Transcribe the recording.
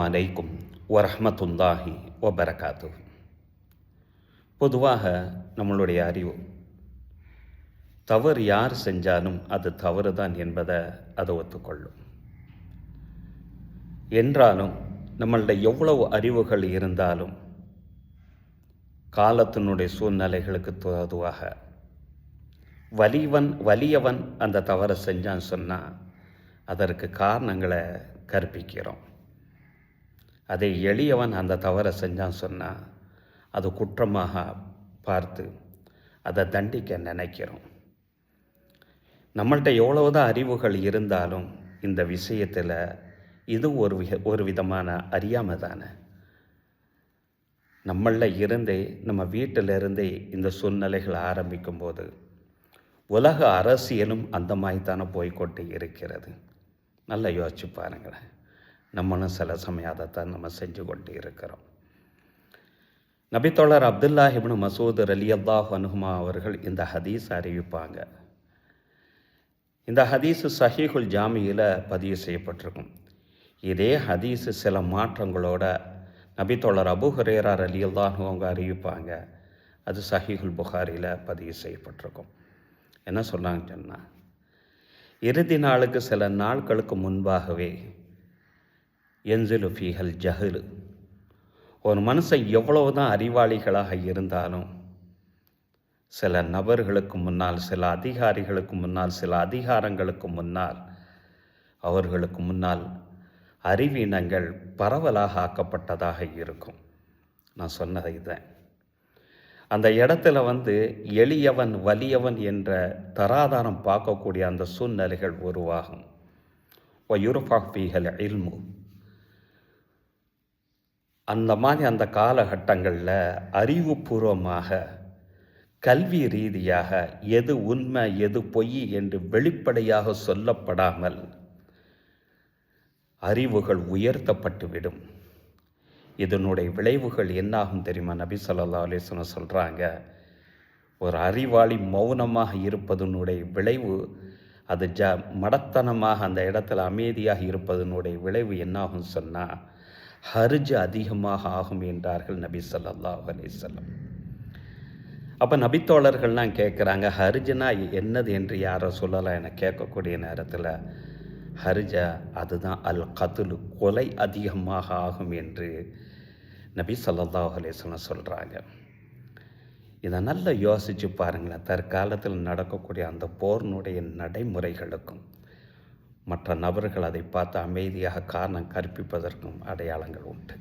அலைக்கும் வரஹ்மத்துல்லாஹி வபரகாத்து. பொதுவாக நம்மளுடைய அறிவு தவறு யார் செஞ்சாலும் அது தவறு தான் என்பதை அதை ஒத்துக்கொள்ளும். என்றாலும் நம்மள்ட எவ்வளவு அறிவுகள் இருந்தாலும் காலத்தினுடைய சூழ்நிலைகளுக்கு தோதுவாக வலியவன் அந்த தவறை செஞ்சான்னு சொன்னால் அதற்கு காரணங்களை கற்பிக்கிறோம். அதை எளியவன் அந்த தவறை செஞ்சான்னு சொன்னால் அது குற்றமாக பார்த்து அதை தண்டிக்க நினைக்கிறோம். நம்மள்கிட்ட எவ்வளவுதான் அறிவுகள் இருந்தாலும் இந்த விஷயத்தில் இது ஒரு விதமான அறியாமை தானே. நம்மளில் இருந்தே நம்ம வீட்டிலிருந்தே இந்த சூழ்நிலைகள் ஆரம்பிக்கும்போது உலக அரசியலும் அந்த மாதிரி தானே போய்கொண்டு இருக்கிறது. நல்லா யோசிச்சு பாருங்களேன். நம்மளும் சில சமயம் அதைத்தான் நம்ம செஞ்சு கொண்டு இருக்கிறோம். நபித்தோழர் அப்துல்லாஹ் இப்னு மசூத் ரலியல்லாஹு அன்ஹுமா அவர்கள் இந்த ஹதீஸ் அறிவிப்பாங்க. இந்த ஹதீஸு சஹீஹுல் ஜாமியில் பதிவு செய்யப்பட்டிருக்கும். இதே ஹதீஸு சில மாற்றங்களோட நபித்தோழர் அபூ ஹுரைரா ரலியல்லாஹு அவங்க அறிவிப்பாங்க. அது சஹீஹுல் புகாரியில் பதிவு செய்யப்பட்டிருக்கும். என்ன சொன்னாங்கன்னு சொன்னால், இறுதி நாளுக்கு சில நாட்களுக்கு முன்பாகவே என்சிலு ஃபீஹல் ஜஹ்லு, ஒரு மனுஷன் எவ்வளவு தான் அறிவாளிகளாக இருந்தாலும் சில நபர்களுக்கு முன்னால், சில அதிகாரிகளுக்கு முன்னால், சில அதிகாரங்களுக்கு முன்னால், அவர்களுக்கு முன்னால் அறிவீனங்கள் பரவலாக ஆக்கப்பட்டதாக இருக்கும். நான் சொன்னதை இதை அந்த இடத்துல எளியவன் வலியவன் என்ற தராதாரம் பார்க்கக்கூடிய அந்த சூழ்நிலைகள் உருவாகும். ஒயுருஃபாஃபீஹல் இல்மு, அந்த மாதிரி அந்த காலகட்டங்களில் அறிவுபூர்வமாக கல்வி ரீதியாக எது உண்மை எது பொய் என்று வெளிப்படையாக சொல்லப்படாமல் அறிவுகள் உயர்த்தப்பட்டுவிடும். இதனுடைய விளைவுகள் என்னாகும் தெரியுமா? நபி ஸல்லல்லாஹு அலைஹி வஸல்லம் சொல்கிறாங்க, ஒரு அறிவாளி மௌனமாக இருப்பதனுடைய விளைவு, அது மடத்தனமாக அந்த இடத்துல அமைதியாக இருப்பதனுடைய விளைவு என்னாகும் சொன்னால் ஹர்ஜ் அதிகமாக ஆகும் என்றார்கள் நபி ஸல்லல்லாஹு அலைஹி வஸல்லம். அப்போ நபித்தோழர்கள்லாம் கேட்குறாங்க, ஹர்ஜுனா என்னது என்று யாரோ சொல்லலாம் என கேட்கக்கூடிய நேரத்தில், ஹர்ஜா அதுதான் அல் கத்லு, கொலை அதிகமாக ஆகும் என்று நபி ஸல்லல்லாஹு அலைஹி வஸல்லம் சொல்கிறாங்க. இதை நல்லா யோசித்து பாருங்களேன். தற்காலத்தில் நடக்கக்கூடிய அந்த போரினுடைய நடைமுறைகளுக்கும் மற்ற நபர்கள் அதை பார்த்து அமைதியாக காரணம் கற்பிப்பதற்கும் அடையாளங்கள் உண்டு.